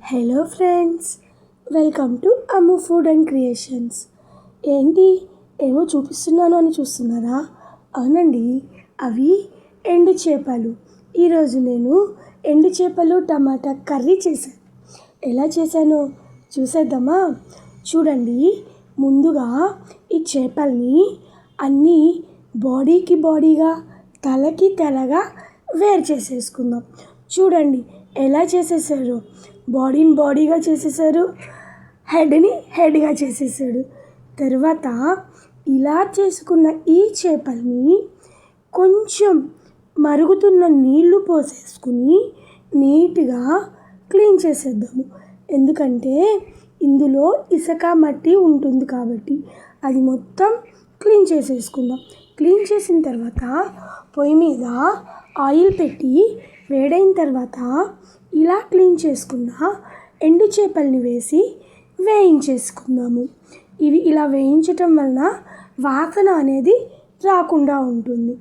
Hello friends, welcome to Ammu food and creations. ఏంటి ఏవో చూపిస్తున్నాను అని చూస్తున్నారా? అవునండి, అవి ఎండు చేపలు. ఈరోజు నేను ఎండు చేపలు టమాటా కర్రీ చేశాను. ఎలా చేశానో చూసేద్దామా? చూడండి, ముందుగా ఈ చేపల్ని అన్నీ బాడీగా తలకి తలగా వేరు చేసేసుకుందాం. చూడండి ఎలా చేసేసారు. బాడీని బాడీగా చేసేసారు, హెడ్ని హెడ్గా చేసేసాడు. తర్వాత ఇలా చేసుకున్న ఈ చేపల్ని కొంచెం మరుగుతున్న నీళ్లు పోసేసుకుని నీట్గా క్లీన్ చేసేద్దాము. ఎందుకంటే ఇందులో ఇసుక మట్టి ఉంటుంది కాబట్టి అది మొత్తం క్లీన్ చేసేసుకుందాం. క్లీన్ చేసిన తర్వాత పొయ్యి మీద ఆయిల్ పెట్టి వేడైన తర్వాత ఇలా క్లీన్ చేసుకున్న ఎండు చేపల్ని వేసి వేయించేసుకుందాము. ఇవి ఇలా వేయించటం వలన వాసన అనేది రాకుండా ఉంటుంది.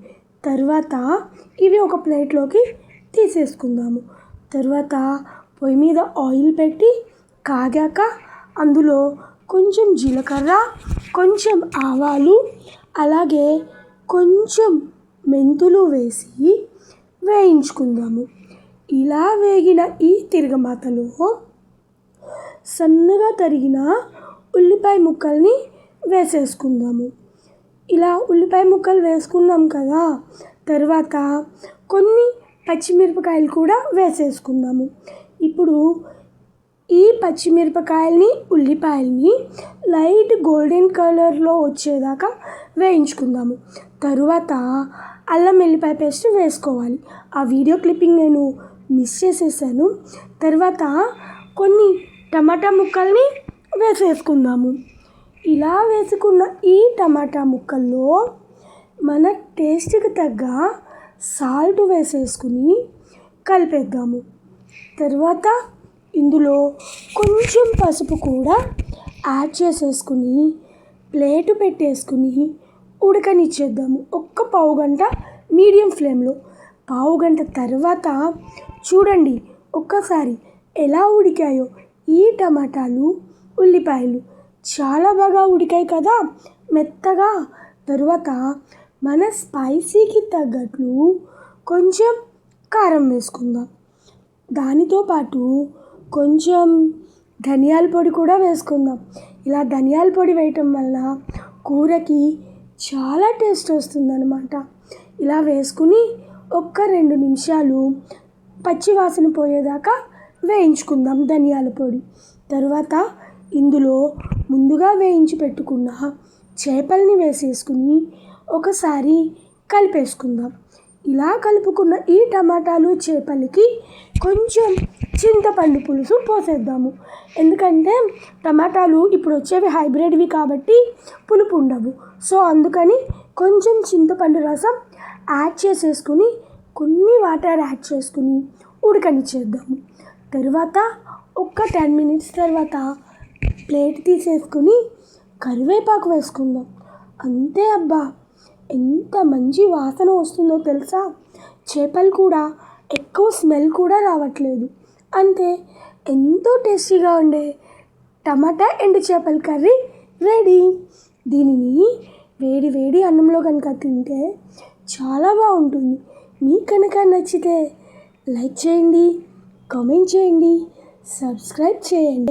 తర్వాత ఇవి ఒక ప్లేట్లోకి తీసేసుకుందాము. తర్వాత పొయ్యి మీద ఆయిల్ పెట్టి కాగాక అందులో కొంచెం జీలకర్ర, కొంచెం ఆవాలు, అలాగే కొంచెం మెంతులు వేసి వేయించుకుందాము. ఇలా వేగిన ఈ తిరగమాతలో సన్నగా తరిగిన ఉల్లిపాయ ముక్కల్ని వేసేసుకుందాము. ఇలా ఉల్లిపాయ ముక్కలు వేసుకున్నాం కదా, తర్వాత కొన్ని పచ్చిమిరపకాయలు కూడా వేసేసుకుందాము. ఇప్పుడు ఈ పచ్చిమిరపకాయల్ని ఉల్లిపాయల్ని లైట్ గోల్డెన్ కలర్లో వచ్చేదాకా వేయించుకుందాము. తరువాత అల్లం వెల్లిపాయ పేస్ట్ వేసుకోవాలి. ఆ వీడియో క్లిప్పింగ్ నేను మిస్ చేసేసాను. తర్వాత కొన్ని టమాటా ముక్కల్ని వేసేసుకుందాము. ఇలా వేసుకున్న ఈ టమాటా ముక్కల్లో మన టేస్ట్కి తగ్గ సాల్ట్ వేసేసుకుని కలిపేద్దాము. తర్వాత ఇందులో కొంచెం పసుపు కూడా యాడ్ చేసేసుకుని ప్లేటు పెట్టేసుకుని ఉడకనిచ్చేద్దాము. ఒక్క పావుగంట మీడియం ఫ్లేమ్లో. పావుగంట తర్వాత చూడండి ఒక్కసారి ఎలా ఉడికాయో ఈ టమాటాలు, ఉల్లిపాయలు చాలా బాగా ఉడికాయి కదా, మెత్తగా. తరువాత మన స్పైసీకి తగ్గట్లు కొంచెం కారం వేసుకుందాం. దానితో పాటు కొంచెం ధనియాల పొడి కూడా వేసుకుందాం. ఇలా ధనియాల పొడి వేయటం వల్ల కూరకి చాలా టేస్ట్ వస్తుందన్నమాట. ఇలా వేసుకుని ఒక్క 2 నిమిషాలు పచ్చివాసన పోయేదాకా వేయించుకుందాం ధనియాల పొడి. తర్వాత ఇందులో ముందుగా వేయించి పెట్టుకున్న చేపల్ని వేసేసుకుని ఒకసారి కలిపేసుకుందాం. ఇలా కలుపుకున్న ఈ టమాటాలు చేపలకి కొంచెం చింతపండు పులుసు పోసేద్దాము. ఎందుకంటే టమాటాలు ఇప్పుడు వచ్చేవి హైబ్రిడ్వి కాబట్టి పులుపు ఉండవు. సో అందుకని కొంచెం చింతపండు రసం యాడ్ చేసేసుకుని కొన్ని వాటర్ యాడ్ చేసుకుని ఉడకనిచ్చేద్దాము. తర్వాత ఒక్క 10 మినిట్స్ తర్వాత ప్లేట్ తీసేసుకుని కరివేపాకు వేసుకుందాం. అంతే అబ్బా, ఎంత మంచి వాసన వస్తుందో తెలుసా. చేపలు కూడా ఎక్కువ స్మెల్ కూడా రావట్లేదు. అంతే, ఎంతో టేస్టీగా ఉండే టమాటా ఎండు చేపల కర్రీ రెడీ. దీనిని వేడి వేడి అన్నంలో కనుక తింటే చాలా బాగుంటుంది. మీకు కనుక నచ్చితే లైక్ చేయండి, కామెంట్ చేయండి, సబ్స్క్రైబ్ చేయండి.